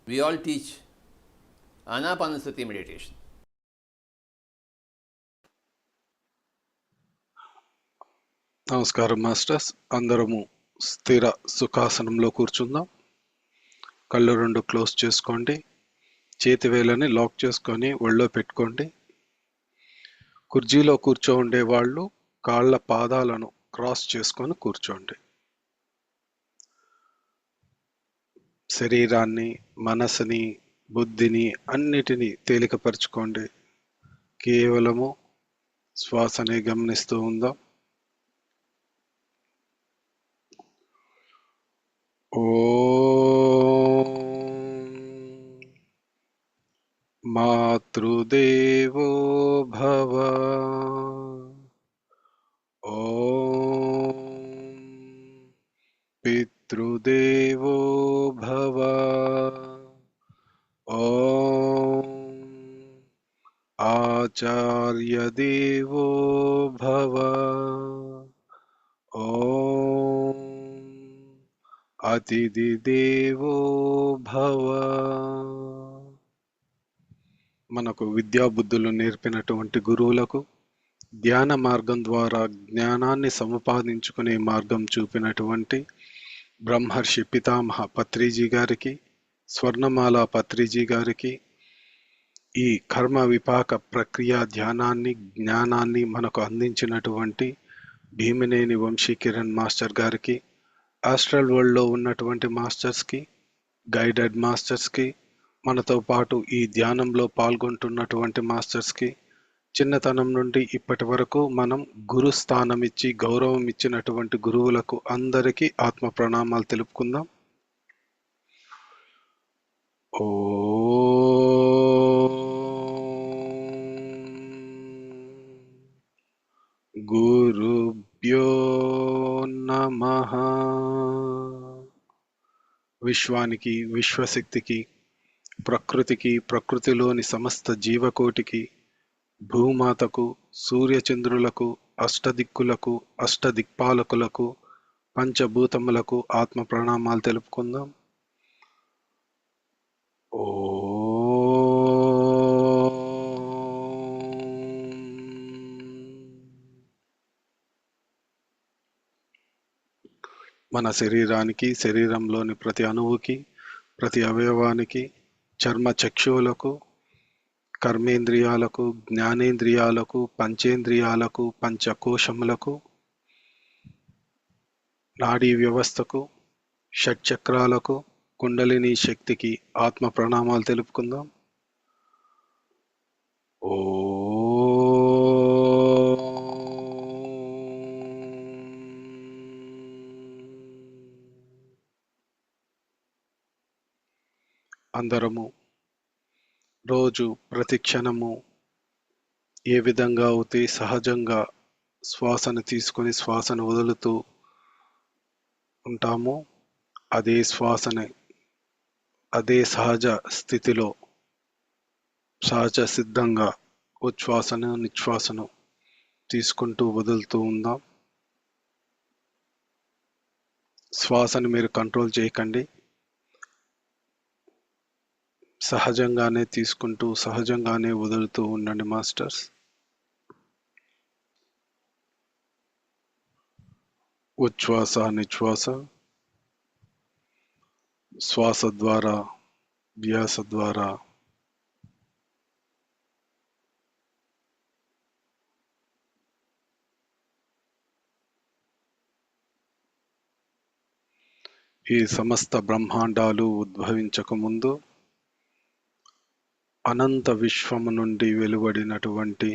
We all teach Anapanasati meditation. నమస్కారం masters. అందరము స్థిర సుఖాసనంలో కూర్చుందాం. కళ్ళు రెండు క్లోజ్ చేసుకోండి. చేతి వేలని లాక్ చేసుకొని ఒళ్ళో పెట్టుకోండి. కుర్చీలో కూర్చోండే వాళ్ళు కాళ్ళ పాదాలను క్రాస్ చేసుకొని కూర్చోండి. శరీరాన్ని, మనసుని, బుద్ధిని అన్నిటినీ తేలికపరచుకోండి. కేవలము శ్వాసనే గమనిస్తూ ఉందాం. ఓం మాతృదేవో భవ. ఓం పితృదేవో భవ. ఓం ఆచార్యదేవో భవ. ఓం అతిథి దేవో భవ. మనకు విద్యాబుద్ధులు నేర్పినటువంటి గురువులకు, ధ్యాన మార్గం ద్వారా జ్ఞానాన్ని సముపాదించుకునే మార్గం చూపినటువంటి బ్రహ్మర్షి పితామహ పత్రిజీ గారికి, స్వర్ణమాల పత్రిజీ గారికి, ఈ కర్మ విపాక ప్రక్రియ ధ్యానాన్ని, జ్ఞానాన్ని మనకు అందించినటువంటి భీమినేని వంశీకిరణ్ మాస్టర్ గారికి, ఆస్ట్రల్ వరల్డ్లో ఉన్నటువంటి మాస్టర్స్కి, గైడెడ్ మాస్టర్స్కి, మనతో పాటు ఈ ధ్యానంలో పాల్గొంటున్నటువంటి మాస్టర్స్కి, చిన్నతనం నుండి ఇప్పటి వరకు మనం గురు స్థానం ఇచ్చి గౌరవం ఇచ్చినటువంటి గురువులకు అందరికీ ఆత్మ ప్రణామాలు తెలుపుకుందాం. ఓ గురుభ్యో నమః. విశ్వానికి, విశ్వశక్తికి, ప్రకృతికి, ప్రకృతిలోని సమస్త జీవకోటికి, భూమాతకు, సూర్యచంద్రులకు, అష్టదిక్కులకు, అష్టదిక్పాలకులకు, పంచభూతములకు ఆత్మ ప్రణామాలు తెలుపుకుందాం. ఓ మన శరీరానికి, శరీరంలోని ప్రతి అణువుకి, ప్రతి అవయవానికి, చర్మ చక్షువులకు, కర్మేంద్రియాలకు, జ్ఞానేంద్రియాలకు, పంచేంద్రియాలకు, పంచకోశములకు, నాడీ వ్యవస్థకు, షట్చక్రాలకు, కుండలిని శక్తికి ఆత్మ ప్రణామాలు తెలుపుకుందాం. ఓ అందరము రోజు ప్రతి క్షణము ఏ విధంగా అయితే సహజంగా శ్వాసను తీసుకొని శ్వాసను వదులుతూ ఉంటామో, అదే శ్వాసని అదే సహజ స్థితిలో సహజ సిద్ధంగా ఉచ్ఛ్వాసను నిశ్వాసను తీసుకుంటూ వదులుతూ ఉందాం. శ్వాసను మీరు కంట్రోల్ చేయకండి. సహజంగానే తీసుకుంటూ సహజంగానే వదులుతూ ఉండండి మాస్టర్స్. ఉచ్ఛ్వాస నిశ్వాస, శ్వాస ద్వారా, వ్యాస ద్వారా ఈ సమస్త బ్రహ్మాండాలు ఉద్భవించకముందు అనంత విశ్వము నుండి వెలువడినటువంటి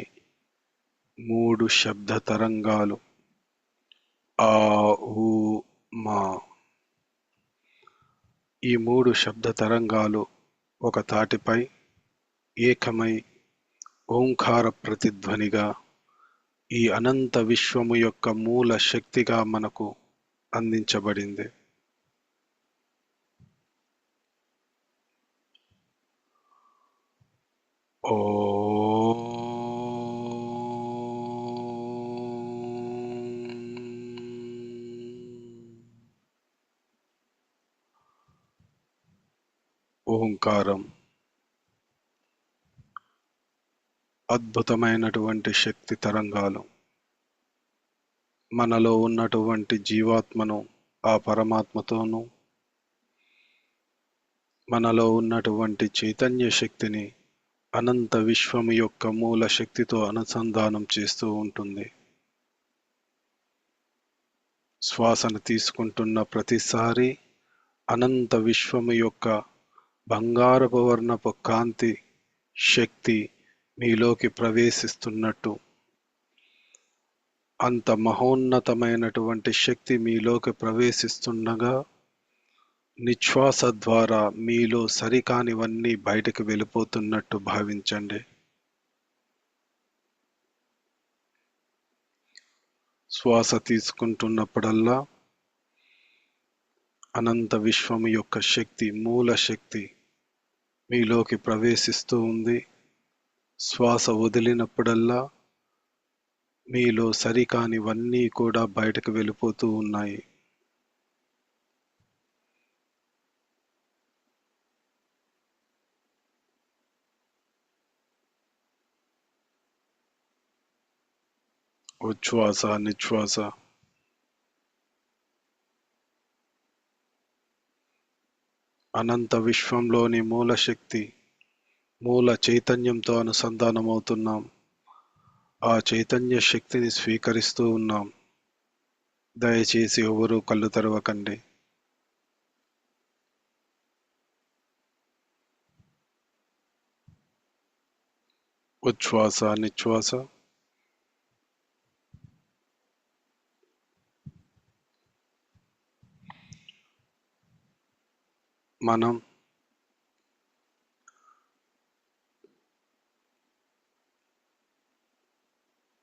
3 శబ్ద తరంగాలు ఆ, ఊ, మా. ఈ 3 శబ్ద తరంగాలు ఒక తాటిపై ఏకమై ఓంకార ప్రతిధ్వనిగా ఈ అనంత విశ్వము యొక్క మూల శక్తిగా మనకు అందించబడింది. ఓ ఓంకారం అద్భుతమైనటువంటి శక్తి తరంగాలు. మనలో ఉన్నటువంటి జీవాత్మను ఆ పరమాత్మతోనూ, మనలో ఉన్నటువంటి చైతన్య శక్తిని అనంత విశ్వము యొక్క మూల శక్తితో అనుసంధానం చేస్తూ ఉంటుంది. శ్వాసను తీసుకుంటున్న ప్రతిసారి అనంత విశ్వము యొక్క బంగారపు వర్ణపు కాంతి శక్తి మీలోకి ప్రవేశిస్తున్నట్టు, అంత మహోన్నతమైనటువంటి శక్తి మీలోకి ప్రవేశిస్తుండగా నిశ్వాస ద్వారా మీలో సరికానివన్నీ బయటకు వెళ్ళిపోతున్నట్టు భావించండి. శ్వాస తీసుకుంటున్నప్పుడల్లా అనంత విశ్వము యొక్క శక్తి, మూల శక్తి మీలోకి ప్రవేశిస్తూ ఉంది. శ్వాస వదిలినప్పుడల్లా మీలో సరికానివన్నీ కూడా బయటకు వెళ్ళిపోతూ ఉన్నాయి. ఉచ్ఛ్వాస నిశ్వాస అనంత విశ్వంలోని మూల శక్తి, మూల చైతన్యంతో అనుసంధానమవుతున్నాం. ఆ చైతన్య శక్తిని స్వీకరిస్తూ ఉన్నాం. దయచేసి ఎవరూ కళ్ళు తెరవకండి. ఉచ్ఛ్వాస నిశ్వాస మనం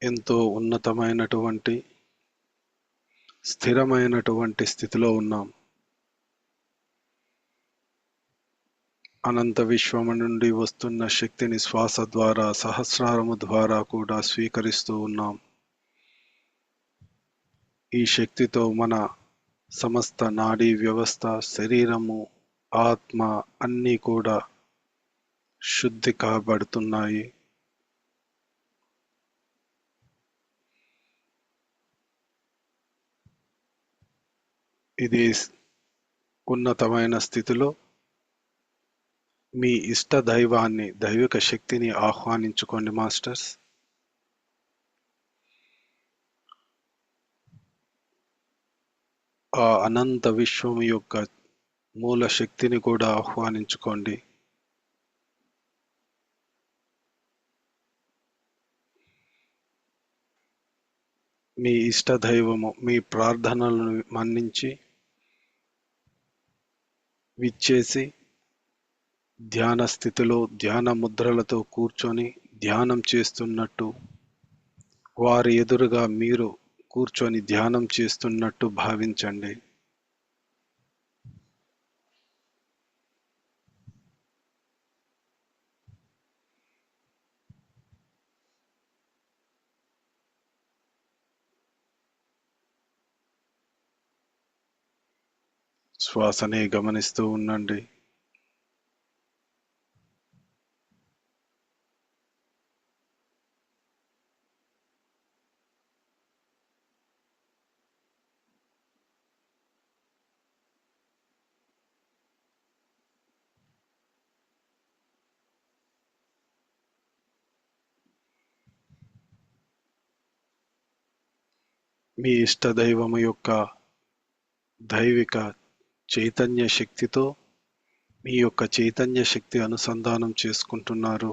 ఎంతో ఉన్నతమైనటువంటి స్థిరమైనటువంటి స్థితిలో ఉన్నాం. అనంత విశ్వము నుండి వస్తున్న శక్తిని శ్వాస ద్వారా, సహస్రారము ద్వారా కూడా స్వీకరిస్తూ ఉన్నాం. ఈ శక్తితో మన సమస్త నాడీ వ్యవస్థ, శరీరము, ఆత్మ అన్నీ కూడా శుద్ధి కాబడుతున్నాయి. ఇది ఉన్నతమైన స్థితిలో మీ ఇష్ట దైవాన్ని, దైవిక శక్తిని ఆహ్వానించుకోండి మాస్టర్స్. ఆ అనంత విశ్వం యొక్క మూల శక్తిని కూడా ఆహ్వానించుకోండి. మీ ఇష్ట దైవము మీ ప్రార్థనలను మన్నించి విచ్చేసి ధ్యాన స్థితిలో ధ్యాన ముద్రలతో కూర్చొని ధ్యానం చేస్తున్నట్టు, వారి ఎదురుగా మీరు కూర్చొని ధ్యానం చేస్తున్నట్టు భావించండి. శ్వాసనే గమనిస్తూ ఉండండి. మీ ఇష్ట దైవము యొక్క దైవిక చైతన్య శక్తితో మీ యొక్క చైతన్య శక్తి అనుసంధానం చేసుకుంటున్నారు.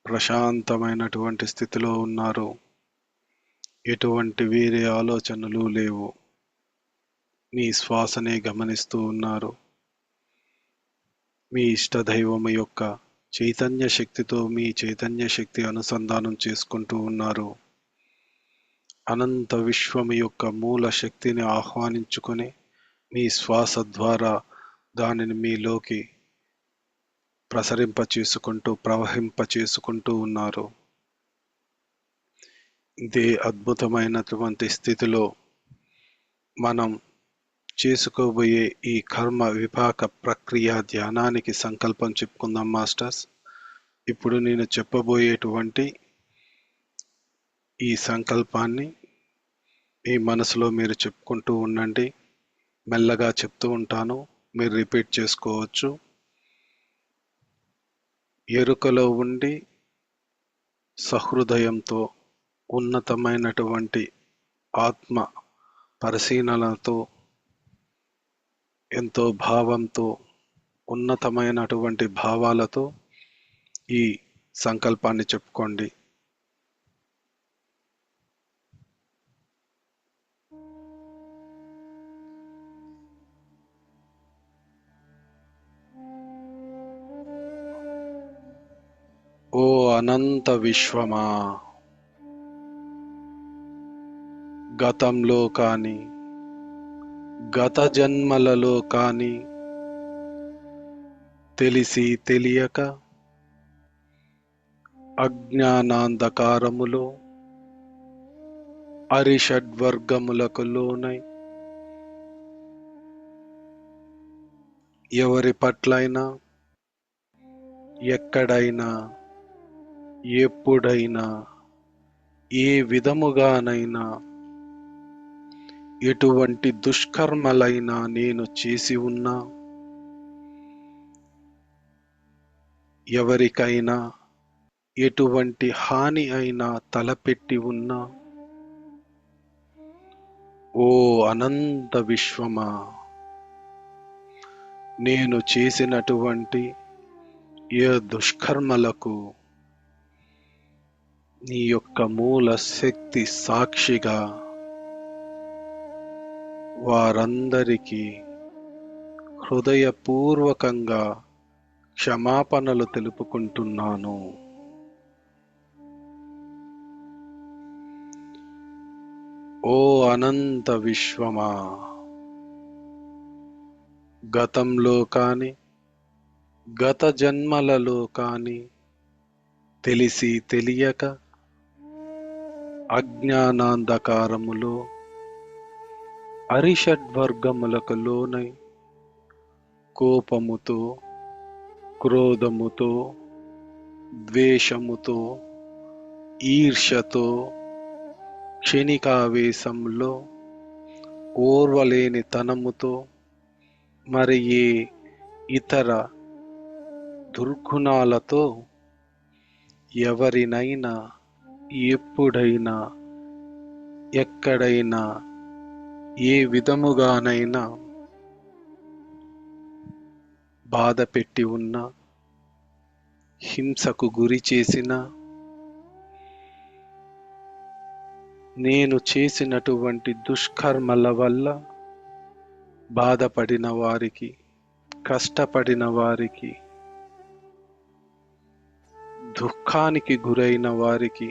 ప్రశాంతమైనటువంటి స్థితిలో ఉన్నారు. ఎటువంటి వేరే ఆలోచనలు లేవు. మీ శ్వాసనే గమనిస్తూ ఉన్నారు. మీ ఇష్ట దైవము యొక్క చైతన్య శక్తితో మీ చైతన్య శక్తి అనుసంధానం చేసుకుంటూ ఉన్నారు. అనంత విశ్వం యొక్క మూల శక్తిని ఆహ్వానించుకొని మీ శ్వాస ద్వారా దానిని మీలోకి ప్రవహింపచేసుకుంటూ ఉన్నారు. ఇదే అద్భుతమైనటువంటి స్థితిలో మనం చేసుకోబోయే ఈ కర్మ విపాక ప్రక్రియ ధ్యానానికి సంకల్పం చెప్పుకుందాం మాస్టర్స్. ఇప్పుడు నేను చెప్పబోయేటువంటి ఈ సంకల్పాన్ని మీ మనసులో మీరు చెప్పుకుంటూ ఉండండి. మెల్లగా చెప్తూ ఉంటాను, మీరు రిపీట్ చేసుకోవచ్చు. ఎరుకలో ఉండి సహృదయంతో ఉన్నతమైనటువంటి ఆత్మ పరిశీలనతో ఎంతో భావంతో ఉన్నతమైనటువంటి భావాలతో ఈ సంకల్పాన్ని చెప్పుకోండి. ఓ అనంత విశ్వమా, గతంలో కానీ గత జన్మలలో కానీ తెలిసి తెలియక అజ్ఞానాంధకారములో అరిషడ్వర్గములకు లోనై ఎవరి పట్లైనా ఎక్కడైనా ఎప్పుడైనా ఏ విధముగానైనా ఎటువంటి దుష్కర్మలైనా నేను చేసి ఉన్నా, ఎవరికైనా ఎటువంటి హాని అయినా తలపెట్టి ఉన్నా, ఓ అనంత విశ్వమా, నేను చేసినటువంటి ఏ దుష్కర్మలకు నీ యొక్క మూల శక్తి సాక్షిగా వారందరికీ హృదయపూర్వకంగా క్షమాపణలు తెలుపుకుంటున్నాను. ఓ అనంత విశ్వమా, గతంలో కానీ గత జన్మలలో కానీ తెలిసి తెలియక అజ్ఞానాంధకారములో అరిషడ్వర్గములకు లోనై కోపముతో, క్రోధముతో, ద్వేషముతో, ఈర్ష్యతో, క్షణికావేశంలో, ఓర్వలేని తనముతో, మరి ఏ ఇతర దుర్గుణాలతో ఎవరినైనా ఎప్పుడైనా ఎక్కడైనా ఏ విధముగానైనా బాధ పెట్టి ఉన్నా, హింసకు గురి చేసిన, నేను చేసినటువంటి దుష్కర్మల వల్ల బాధపడిన వారికి, కష్టపడిన వారికి, దుఃఖానికి గురైన వారికి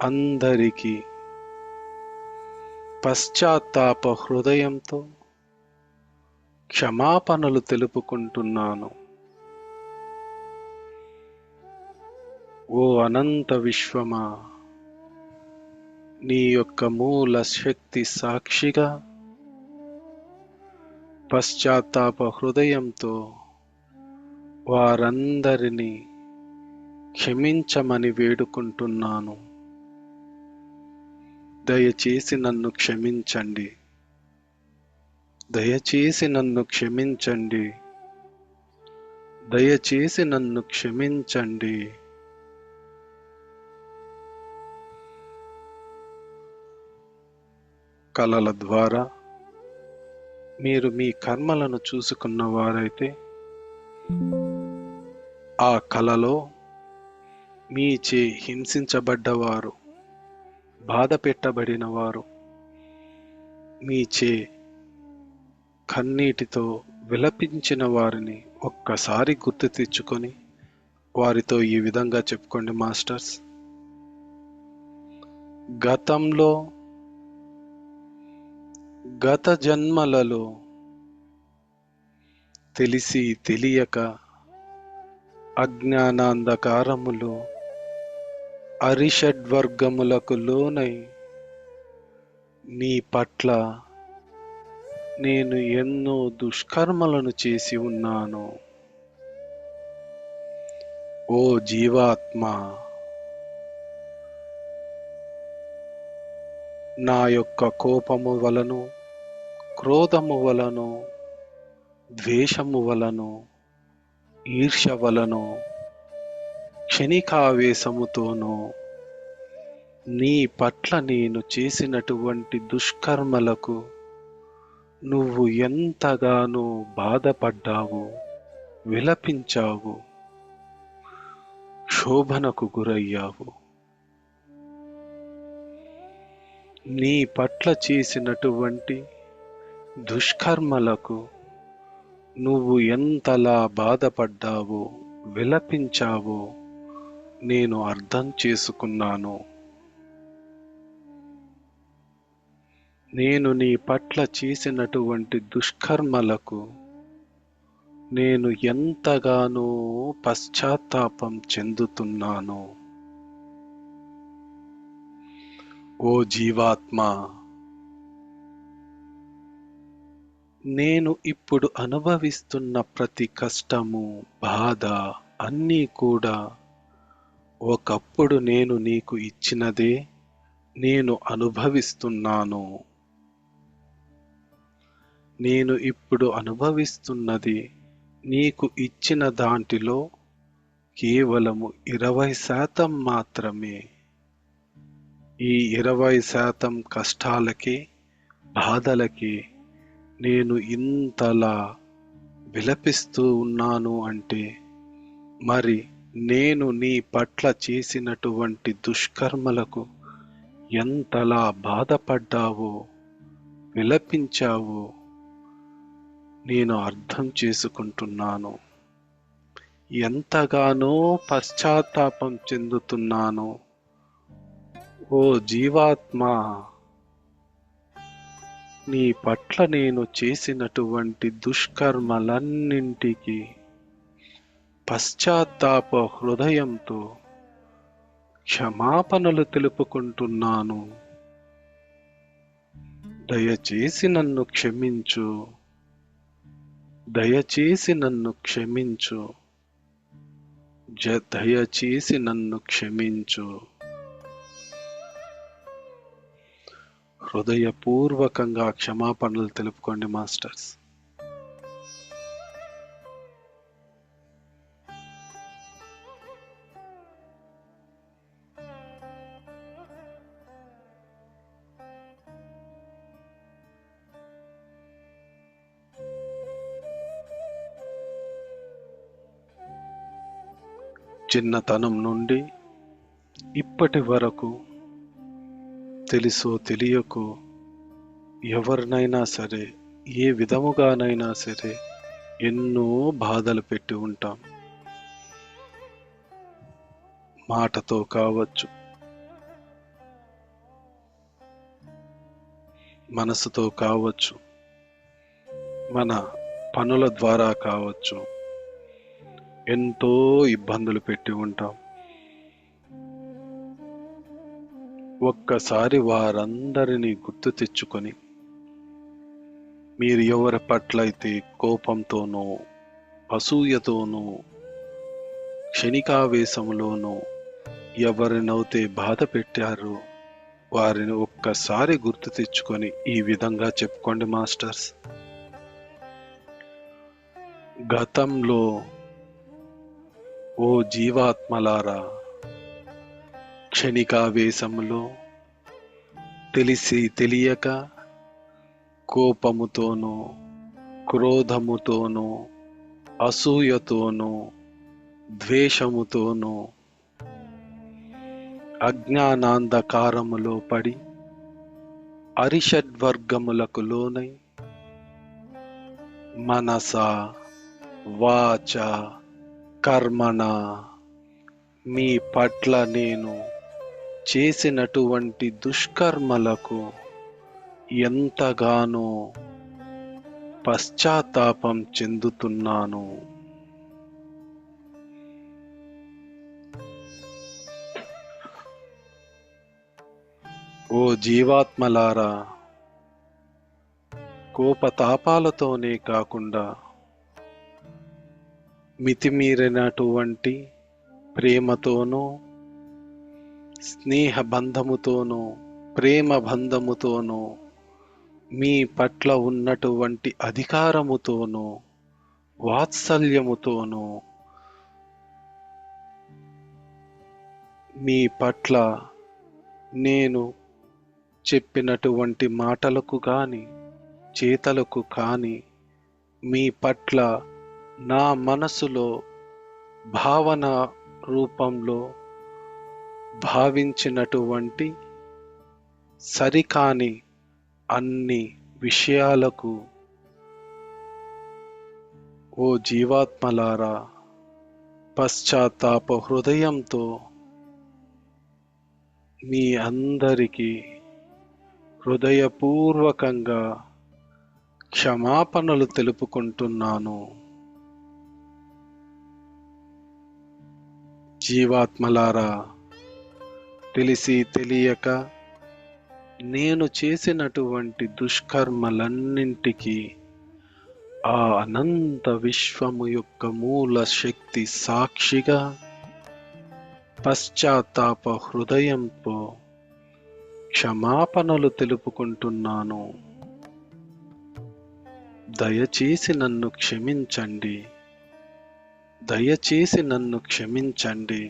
అందరికీ పశ్చాత్తాప హృదయంతో క్షమాపణలు తెలుపుకుంటున్నాను. ఓ అనంత విశ్వమా, నీ యొక్క మూల శక్తి సాక్షిగా పశ్చాత్తాప హృదయంతో వారందరినీ క్షమించమని వేడుకుంటున్నాను. దయచేసి నన్ను క్షమించండి, దయచేసి నన్ను క్షమించండి, దయచేసి నన్ను క్షమించండి. కలల ద్వారా మీరు మీ కర్మలను చూసుకున్న వారైతే ఆ కలలో మీచే హింసించబడ్డవారు, బాధ పెట్టబడిన వారు, మీచే కన్నీటితో విలపించిన వారిని ఒక్కసారి గుర్తు తెచ్చుకొని వారితో ఈ విధంగా చెప్పుకోండి మాస్టర్స్. గతంలో, గత జన్మలలో తెలిసి తెలియక అజ్ఞానాంధకారములో అరిషడ్వర్గములకు లోనై నీ పట్ల నేను ఎన్నో దుష్కర్మలను చేసి ఉన్నాను. ఓ జీవాత్మ, నా యొక్క కోపము వలను, క్రోధము వలను, ద్వేషము వలను, ఈర్ష్య వలను, క్షణికావేశముతోనూ నీ పట్ల నేను చేసినటువంటి దుష్కర్మలకు నువ్వు ఎంతగానో బాధపడ్డావు, విలపించావు, క్షోభనకు గురయ్యావు. నీ పట్ల చేసినటువంటి దుష్కర్మలకు నువ్వు ఎంతలా బాధపడ్డావో, విలపించావో నేను అర్థం చేసుకున్నాను. నేను నీ పట్ల చేసినటువంటి దుష్కర్మలకు నేను ఎంతగానో పశ్చాత్తాపం చెందుతున్నాను. ఓ జీవాత్మ, నేను ఇప్పుడు అనుభవిస్తున్న ప్రతి కష్టము, బాధ అన్నీ కూడా ఒకప్పుడు నేను నీకు ఇచ్చినదే నేను అనుభవిస్తున్నాను. నేను ఇప్పుడు అనుభవిస్తున్నది నీకు ఇచ్చిన దాంటిలో కేవలము 20% మాత్రమే. ఈ 20% కష్టాలకి, బాధలకి నేను ఇంతలా విలపిస్తూ ఉన్నాను అంటే మరి నేను నీ పట్ల చేసినటువంటి దుష్కర్మలకు ఎంతలా బాధపడ్డావో, విలపించావో నేను అర్థం చేసుకుంటున్నాను. ఎంతగానో పశ్చాత్తాపం చెందుతున్నాను. ఓ జీవాత్మ, నీ పట్ల నేను చేసినటువంటి దుష్కర్మలన్నింటికి పశ్చాత్తాప హృదయంతో క్షమాపణలు తెలుపుకుంటున్నాను. దయచేసి నన్ను క్షమించు, దయచేసి నన్ను క్షమించు, దయచేసి నన్ను క్షమించు. హృదయపూర్వకంగా క్షమాపణలు తెలుపుకోండి మాస్టర్స్. చిన్నతనం నుండి ఇప్పటి వరకు తెలుసో తెలియకో ఎవరినైనా సరే, ఏ విధముగానైనా సరే ఎన్నో బాధలు పెట్టి ఉంటాం. మాటతో కావచ్చు, మనసుతో కావచ్చు, మన పనుల ద్వారా కావచ్చు, ఎంతో ఇబ్బందులు పెట్టి ఉంటాం. ఒక్కసారి వారందరినీ గుర్తు తెచ్చుకొని మీరు ఎవరి పట్ల అయితే కోపంతోనూ, అసూయతోనూ, క్షణికావేశంలోనూ ఎవరినైతే బాధ పెట్టారో వారిని ఒక్కసారి గుర్తు తెచ్చుకొని ఈ విధంగా చెప్పుకోండి మాస్టర్స్. గతంలో ఓ జీవాత్మలారా, క్షణికావేశములో తెలిసి తెలియక కోపముతోనూ, క్రోధముతోనూ, అసూయతోనూ, ద్వేషముతోనూ అజ్ఞానాంధకారములో పడి అరిషడ్వర్గములకు లోనై మనస, వాచ కర్మణ మీ పట్ల నేను చేసినటువంటి దుష్కర్మలకు ఎంతగానో పశ్చాత్తాపం చెందుతున్నాను. ఓ జీవాత్మలారా, కోపతాపాలతోనే కాకుండా మితిమీరినటువంటి ప్రేమతోనూ, స్నేహ బంధముతోనూ, ప్రేమ బంధముతోనూ, మీ పట్ల ఉన్నటువంటి అధికారముతోనూ, వాత్సల్యముతోనూ, మీ పట్ల నేను చెప్పినటువంటి మాటలకు కానీ చేతలకు కానీ మీ పట్ల నా మనసులో భావన రూపంలో భావించినటువంటి సరికాని అన్ని విషయాలకు ఓ జీవాత్మలారా, పశ్చాత్తాప హృదయంతో మీ అందరికీ హృదయపూర్వకంగా క్షమాపణలు తెలుపుకుంటున్నాను. జీవాత్మలారా, తెలిసి తెలియక నేను చేసినటువంటి దుష్కర్మలన్నింటికీ ఆ అనంత విశ్వము యొక్క మూల శక్తి సాక్షిగా పశ్చాత్తాప హృదయంతో క్షమాపణలు తెలుపుకుంటున్నాను. దయచేసి నన్ను క్షమించండి, దయచేసి నన్ను క్షమించండి,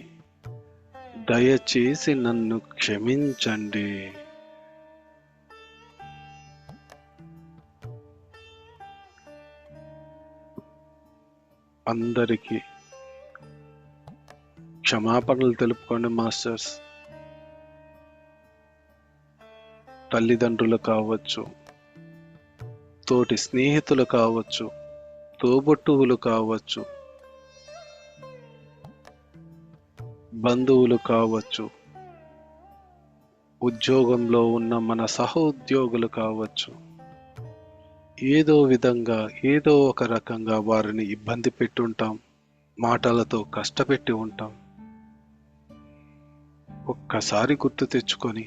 దయచేసి నన్ను క్షమించండి. అందరికీ క్షమాపణలు తెలుపుకోండి మాస్టర్స్. తల్లిదండ్రులు కావచ్చు, తోటి స్నేహితులు కావచ్చు, తోబుట్టువులు కావచ్చు, బంధువులు కావచ్చు, ఉద్యోగంలో ఉన్న మన సహోద్యోగులు కావచ్చు. ఏదో విధంగా ఏదో ఒక రకంగా వారిని ఇబ్బంది పెట్టుంటాం, మాటలతో కష్టపెట్టి ఉంటాం. ఒక్కసారి గుర్తు తెచ్చుకొని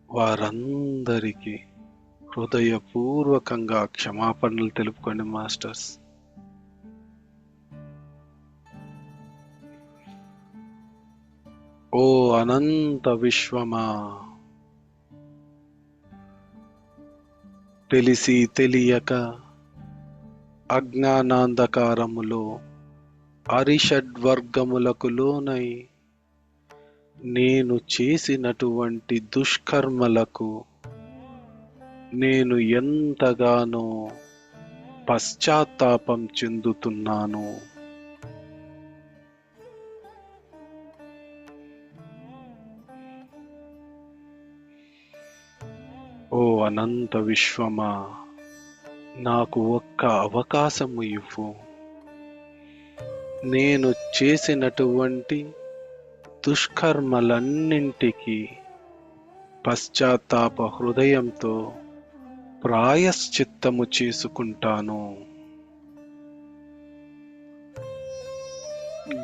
వారందరికీ హృదయపూర్వకంగా క్షమాపణలు తెలుపుకోండి మాస్టర్స్. ఓ అనంత విశ్వమా, తెలిసి తెలియక అజ్ఞానాంధకారములో అరిషడ్వర్గములకు లోనై నేను చేసినటువంటి దుష్కర్మలకు నేను ఎంతగానో పశ్చాత్తాపం చెందుతున్నాను. ఓ అనంత విశ్వమా, నాకు ఒక్క అవకాశము ఇవ్వు. నేను చేసినటువంటి దుష్కర్మలన్నింటికి పశ్చాత్తాప హృదయంతో ప్రాయశ్చిత్తము చేసుకుంటాను.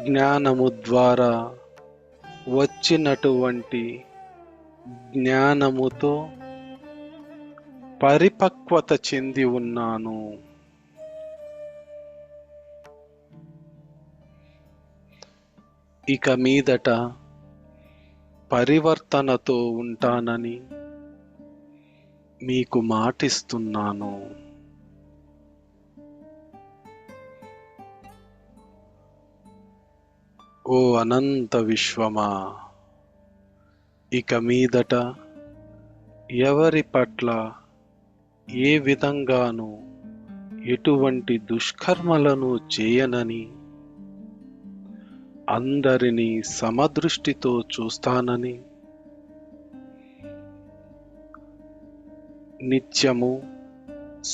జ్ఞానము ద్వారా వచ్చినటువంటి జ్ఞానముతో పరిపక్వత చెంది ఉన్నాను. ఇక మీదట పరివర్తనతో ఉంటానని మీకు మాటిస్తున్నాను. ఓ అనంత విశ్వమా, ఇక మీదట ఎవరి పట్ల ఏ విధంగానూ ఎటువంటి దుష్కర్మలను చేయనని, అందరినీ సమదృష్టితో చూస్తానని, నిత్యము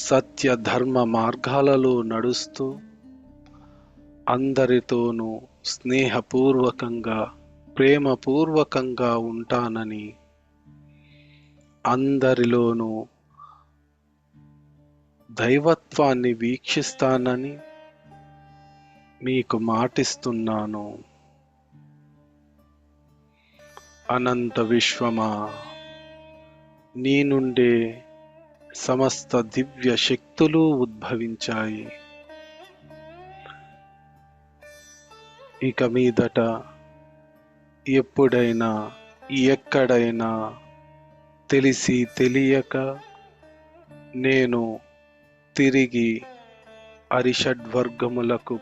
సత్య ధర్మ మార్గాలలో నడుస్తూ అందరితోనూ స్నేహపూర్వకంగా ప్రేమపూర్వకంగా ఉంటానని, అందరిలోనూ దైవత్వాన్ని వీక్షిస్తానని మీకు మాటిస్తున్నాను. అనంత విశ్వమా, నీ నుండే సమస్త దివ్య శక్తులు ఉద్భవించాయి. ఇక మీదట ఎప్పుడైనా ఎక్కడైనా తెలిసి తెలియక నేను తిరిగి అరిషడ్వర్గములకు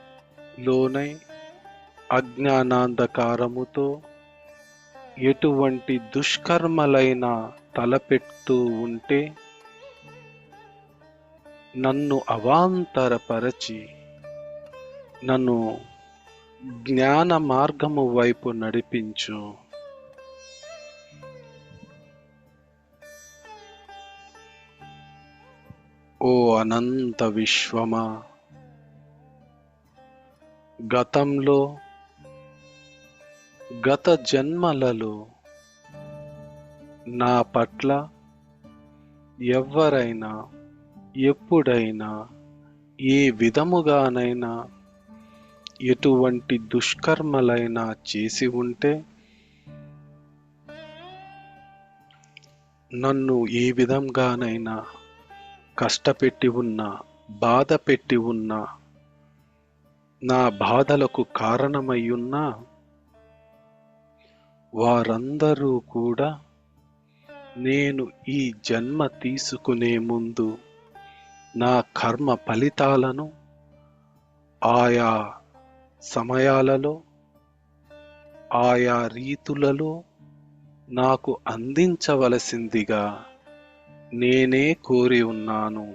లోనై అజ్ఞానాంధకారముతో ఎటువంటి దుష్కర్మలైనా తలపెడుతూ ఉంటే నన్ను అవాంతరపరచి నన్ను జ్ఞాన మార్గము వైపు నడిపించు. ఓ అనంత విశ్వమా, గతంలో గత జన్మలలో నా పట్ల ఎవరైనా ఎప్పుడైనా ఏ విధముగానైనా ఎటువంటి దుష్కర్మలైనా చేసి ఉంటే నన్ను ఏ విధంగానైనా కష్టపెట్టి ఉన్నా, బాధ పెట్టి ఉన్నా, నా బాధలకు కారణమయ్యున్నా వారందరూ కూడా నేను ఈ జన్మ తీసుకునే ముందు నా కర్మ ఫలితాలను ఆయా సమయాలలో ఆయా రీతులలో నాకు అందించవలసిందిగా నేనే కోరి ఉన్నాను.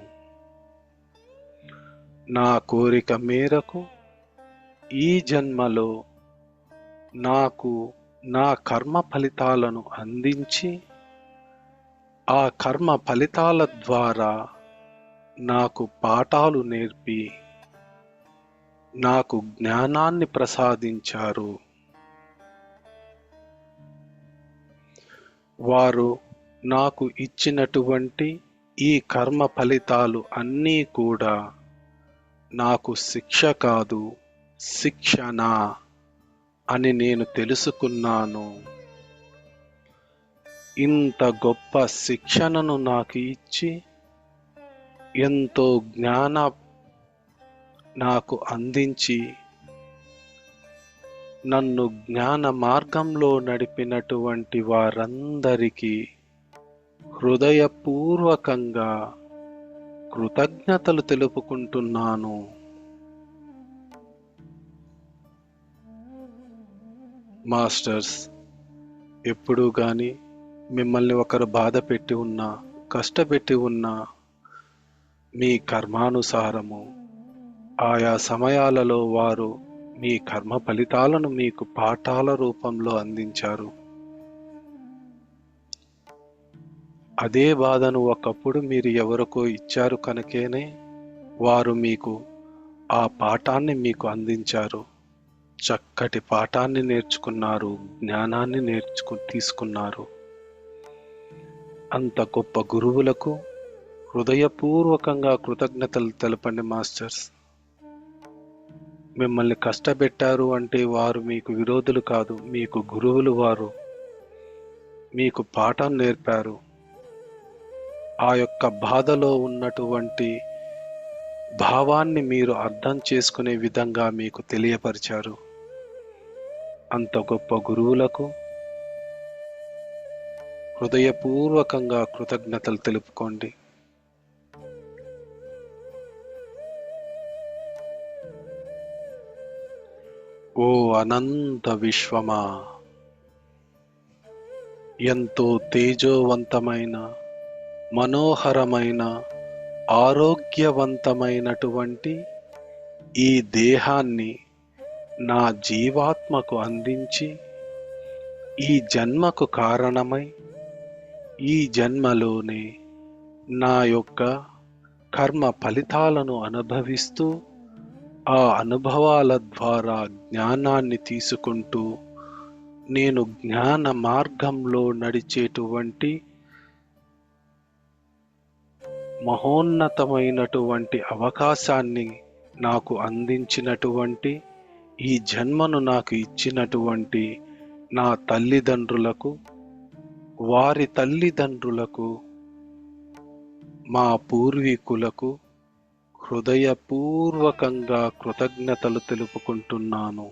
నా కోరిక మేరకు ఈ జన్మలో నాకు నా కర్మ ఫలితాలను అందించి ఆ కర్మ ఫలితాల ద్వారా నాకు పాఠాలు నేర్పి నాకు జ్ఞానాన్ని ప్రసాదించారు. వారు నాకు ఇచ్చినటువంటి ఈ కర్మ ఫలితాలు అన్నీ కూడా నాకు శిక్ష కాదు, శిక్షణ అని నేను తెలుసుకున్నాను. ఇంత గొప్ప శిక్షణను నాకు ఇచ్చి ఎంతో జ్ఞాన నాకు అందించి నన్ను జ్ఞాన మార్గంలో నడిపినటువంటి వారందరికీ హృదయపూర్వకంగా కృతజ్ఞతలు తెలుపుకుంటున్నాను. మాస్టర్స్, ఎప్పుడూ గాని మిమ్మల్ని ఒకరు బాధ పెట్టి ఉన్నా, కష్టపెట్టి ఉన్నా మీ కర్మానుసారము ఆయా సమయాలలో వారు మీ కర్మ ఫలితాలను మీకు పాఠాల రూపంలో అందించారు. అదే బాధను ఒకప్పుడు మీరు ఎవరికో ఇచ్చారు కనుకనే వారు మీకు ఆ పాఠాన్ని మీకు అందించారు. చక్కటి పాఠాన్ని నేర్చుకున్నారు, జ్ఞానాన్ని తీసుకున్నారు. అంత గొప్ప గురువులకు హృదయపూర్వకంగా కృతజ్ఞతలు తెలపండి మాస్టర్స్. మిమ్మల్ని కష్టపెట్టారు అంటే వారు మీకు విరోధులు కాదు, మీకు గురువులు. వారు మీకు పాఠం నేర్పారు. ఆ యొక్క బాధలో ఉన్నటువంటి భావాన్ని మీరు అర్థం చేసుకునే విధంగా మీకు తెలియపరిచారు. అంత గొప్ప గురువులకు హృదయపూర్వకంగా కృతజ్ఞతలు తెలుపుకోండి. ఓ అనంత విశ్వమా, ఎంతో తేజోవంతమైన, మనోహరమైన, ఆరోగ్యవంతమైనటువంటి ఈ దేహాన్ని నా జీవాత్మకు అందించి ఈ జన్మకు కారణమై ఈ జన్మలోనే నా యొక్క కర్మ ఫలితాలను అనుభవిస్తూ ఆ అనుభవాల ద్వారా జ్ఞానాన్ని తీసుకుంటూ నేను జ్ఞాన మార్గంలో నడిచేటువంటి మహోన్నతమైనటువంటి అవకాశాన్ని నాకు అందించినటువంటి, ఈ జన్మను నాకు ఇచ్చినటువంటి నా తల్లిదండ్రులకు, వారి తల్లిదండ్రులకు, మా పూర్వీకులకు హృదయపూర్వకంగా కృతజ్ఞతలు తెలుపుకుంటున్నాను.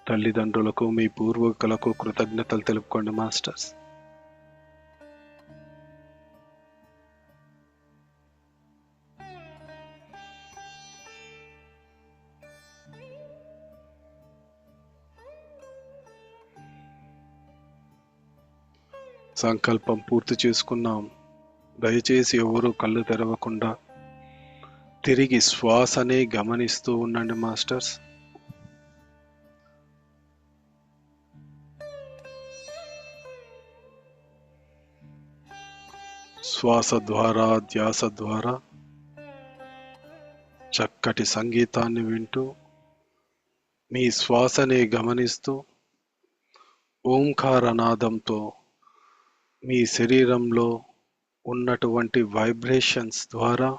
తల్లిదండ్రులకు, మీ పూర్వీకులకు కృతజ్ఞతలు తెలుపుకోండి మాస్టర్స్. సంకల్పం పూర్తి చేసుకున్నాం. దయచేసి ఎవరూ కళ్ళు తెరవకుండా తిరిగి శ్వాసనే గమనిస్తూ ఉండండి మాస్టర్స్. శ్వాస ద్వారా, ధ్యాస ద్వారా చక్కటి సంగీతాన్ని వింటూ మీ శ్వాసనే గమనిస్తూ ఓంకారనాదంతో మీ శరీరంలో ఉన్నటువంటి వైబ్రేషన్స్ ద్వారా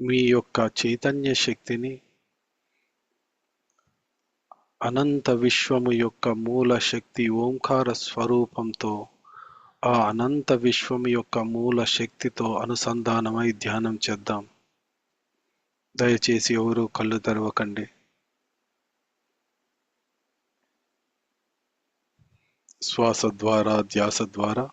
మీ యొక్క చైతన్య శక్తిని అనంత విశ్వము యొక్క మూల శక్తి ఓంకార స్వరూపంతో, ఆ అనంత విశ్వము యొక్క మూల శక్తితో అనుసంధానమై ధ్యానం చేద్దాం. దయచేసి ఎవరూ కళ్ళు తెరవకండి. శ్వాస ద్వారా, ధ్యాస ద్వారా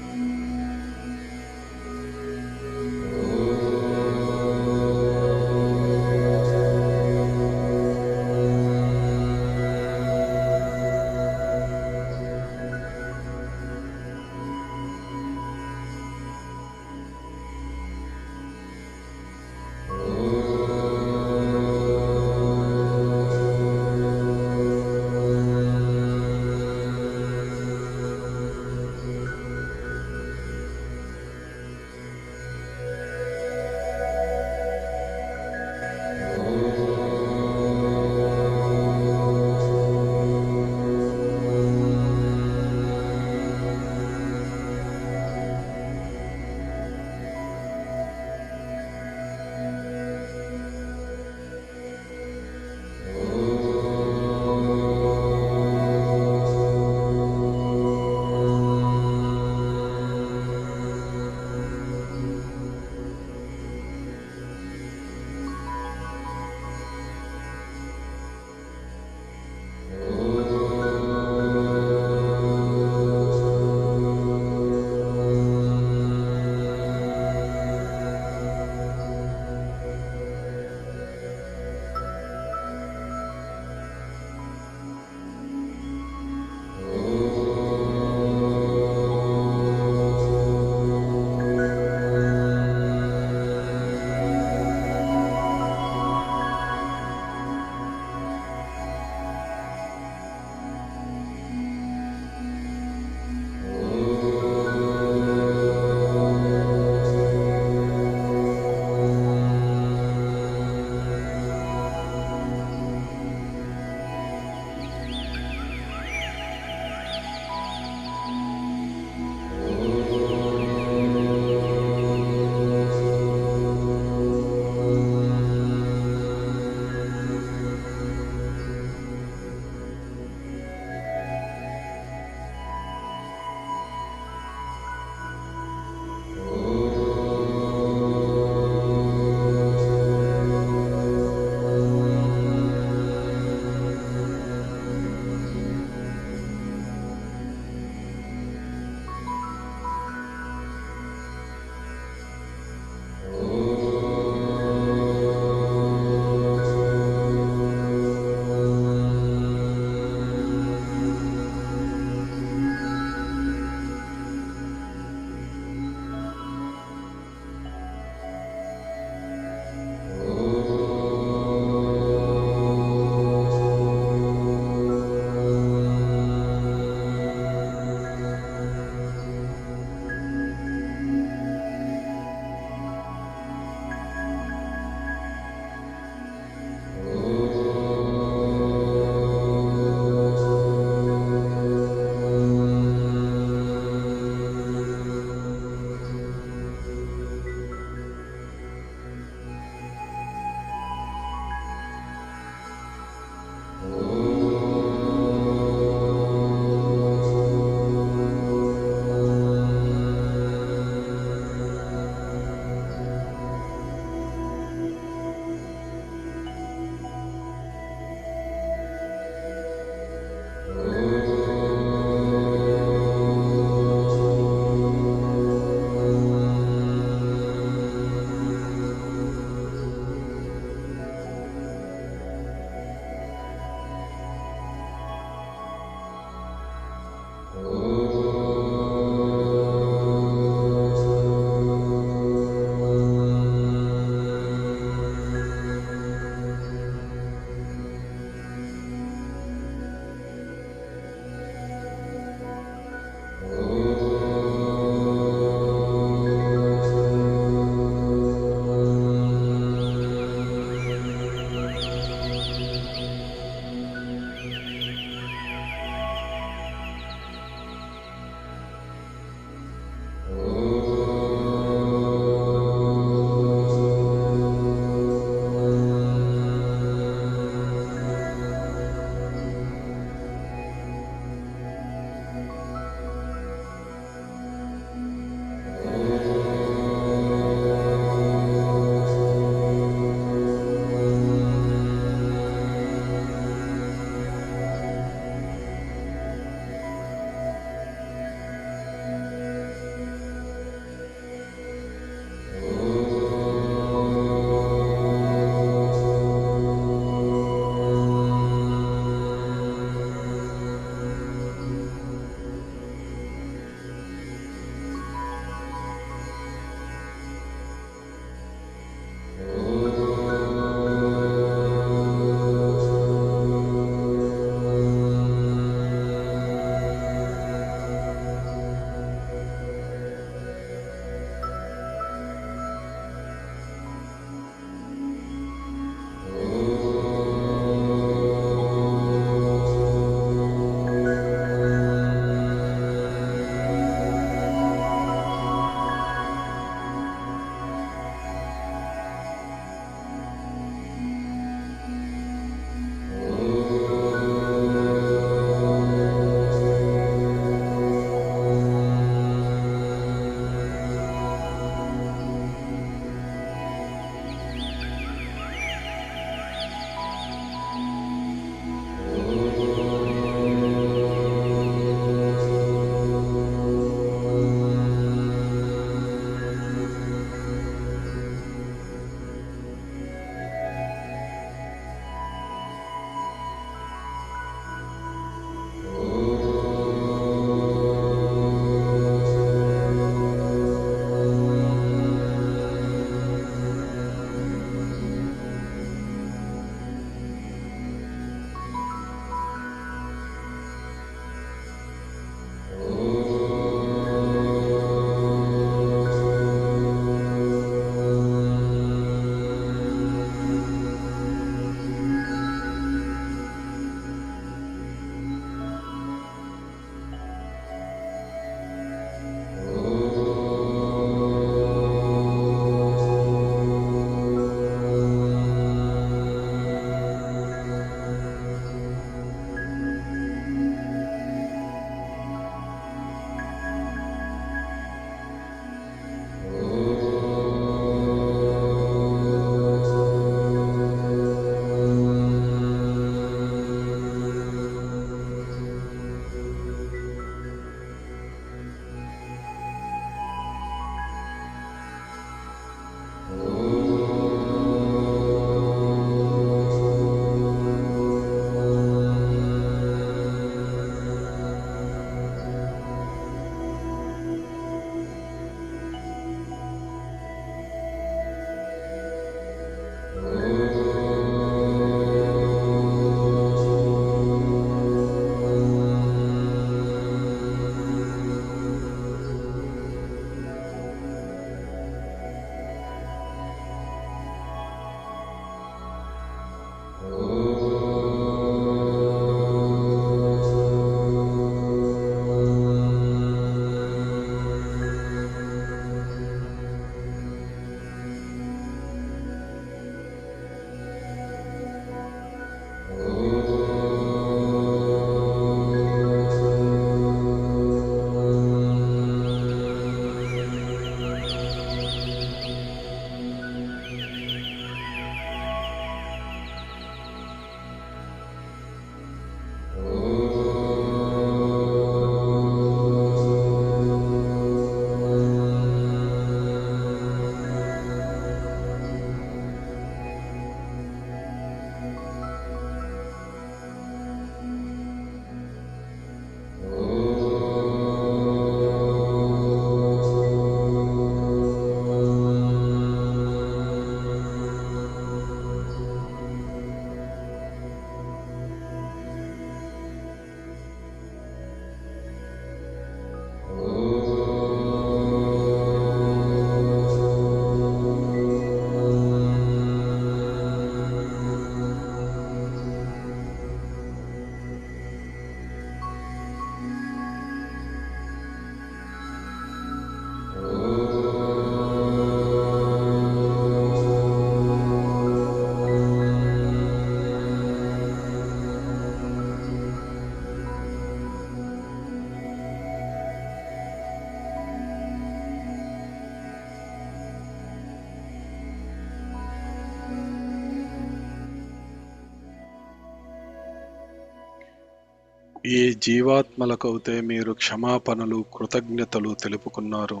ఏ జీవాత్మలకైతే మీరు క్షమాపణలు కృతజ్ఞతలు తెలుపుకున్నారు,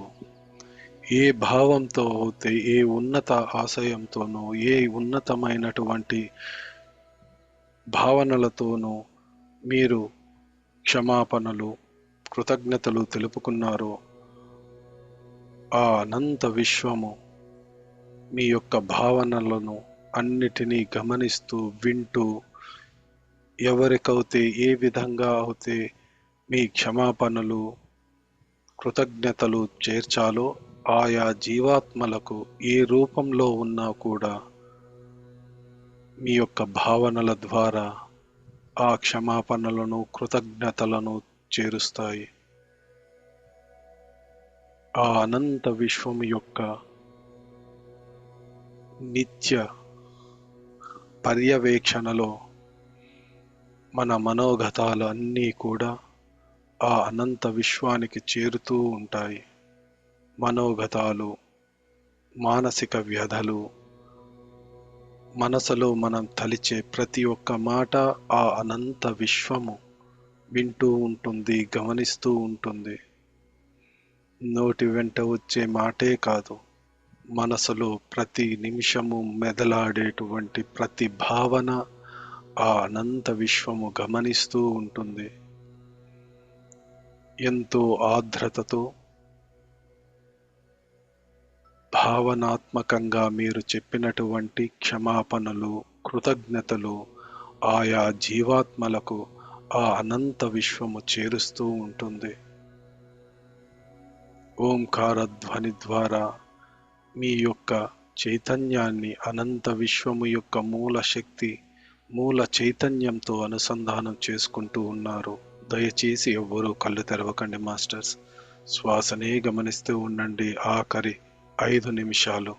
ఏ భావంతో అయితే, ఏ ఉన్నత ఆశయంతోనూ, ఏ ఉన్నతమైనటువంటి భావనలతోనూ మీరు క్షమాపణలు కృతజ్ఞతలు తెలుపుకున్నారో, ఆ అనంత విశ్వము మీ యొక్క భావనలను అన్నిటినీ గమనిస్తూ వింటూ, ఎవరికైతే ఏ విధంగా అయితే మీ క్షమాపణలు కృతజ్ఞతలు చేర్చాలో ఆయా జీవాత్మలకు ఏ రూపంలో ఉన్నా కూడా మీ యొక్క భావనల ద్వారా ఆ క్షమాపణలను కృతజ్ఞతలను చేరుస్తాయి. ఆ అనంత విశ్వం యొక్క నిత్య పర్యవేక్షణలో మన మనోగతాలు అన్నీ కూడా ఆ అనంత విశ్వానికి చేరుతూ ఉంటాయి. మనోగతాలు, మానసిక వ్యధలు, మనసులో మనం తలిచే ప్రతి ఒక్క మాట ఆ అనంత విశ్వము వింటూ ఉంటుంది, గమనిస్తూ ఉంటుంది. నోటి వెంట వచ్చే మాటే కాదు, మనసులో ప్రతి నిమిషము మెదలాడేటువంటి ప్రతి భావన ఆ అనంత విశ్వము గమనిస్తూ ఉంటుంది. ఎంతో ఆర్ద్రతతో భావనాత్మకంగా మీరు చెప్పినటువంటి క్షమాపణలు కృతజ్ఞతలు ఆయా జీవాత్మలకు ఆ అనంత విశ్వము చేరుస్తూ ఉంటుంది. ఓంకార ధ్వని ద్వారా మీ యొక్క చైతన్యాన్ని అనంత విశ్వము యొక్క మూల శక్తి, మూల చైతన్యంతో అనుసంధానం చేసుకుంటూ ఉన్నారు. దయచేసి ఎవ్వరూ కళ్ళు తెరవకండి మాస్టర్స్. శ్వాసనే గమనిస్తూ ఉండండి. ఆఖరి 5 నిమిషాలు.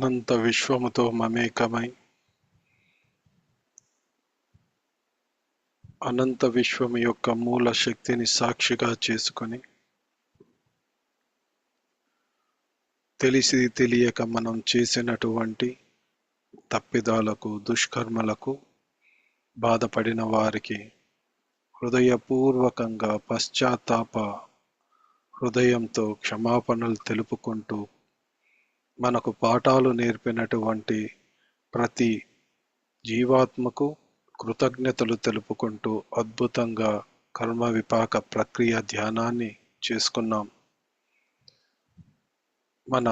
అనంత విశ్వముతో మమేకమై అనంత విశ్వము యొక్క మూల శక్తిని సాక్షిగా చేసుకొని తెలిసి తెలియక మనం చేసినటువంటి తప్పిదాలకు దుష్కర్మలకు బాధపడిన వారికి హృదయపూర్వకంగా పశ్చాత్తాప హృదయంతో క్షమాపణలు తెలుపుకుంటూ మనకు పాఠాలు నేర్పినటువంటి ప్రతి జీవాత్మకు కృతజ్ఞతలు తెలుపుకుంటూ అద్భుతంగా కర్మ విపాక ప్రక్రియ ధ్యానాన్ని చేసుకున్నాం. మన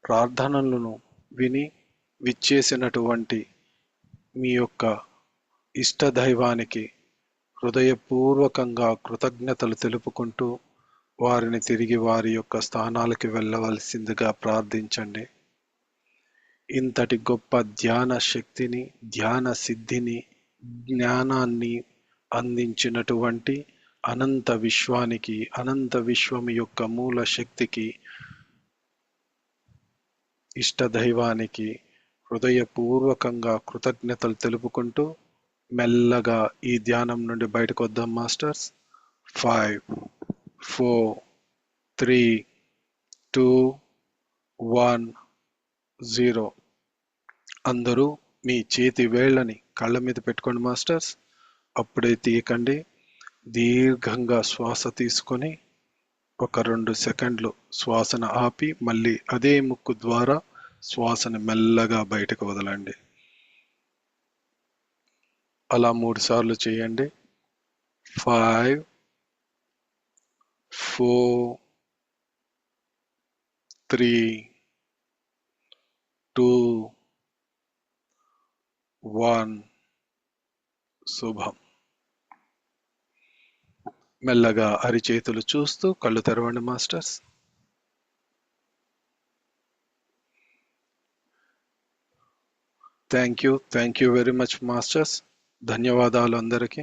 ప్రార్థనలను విని విచ్చేసినటువంటి మీ యొక్క ఇష్టదైవానికి హృదయపూర్వకంగా కృతజ్ఞతలు తెలుపుకుంటూ వారిని తిరిగి వారి యొక్క స్థానాలకి వెళ్ళవలసిందిగా ప్రార్థించండి. ఇంతటి గొప్ప ధ్యాన శక్తిని, ధ్యాన సిద్ధిని, జ్ఞానాన్ని అందించినటువంటి అనంత విశ్వానికి, అనంత విశ్వం యొక్క మూల శక్తికి, ఇష్టదైవానికి హృదయపూర్వకంగా కృతజ్ఞతలు తెలుపుకుంటూ మెల్లగా ఈ ధ్యానం నుండి బయటకు వద్దాం మాస్టర్స్. 5, 4, 3, 2, 1, 0. అందరూ మీ చేతి వేళ్ళని కళ్ళ మీద పెట్టుకోండి మాస్టర్స్. అప్పుడే తీయకండి. దీర్ఘంగా శ్వాస తీసుకొని ఒక 2 సెకండ్లు శ్వాసను ఆపి మళ్ళీ అదే ముక్కు ద్వారా శ్వాసను మెల్లగా బయటకు వదలండి. అలా 3 సార్లు చేయండి. 5, 4, 3, 2, 1. శుభం. మెల్లగా అరిచేతులు చూస్తూ కళ్ళు తెరవండి masters. Thank you very much masters. ధన్యవాదాలు అందరికీ.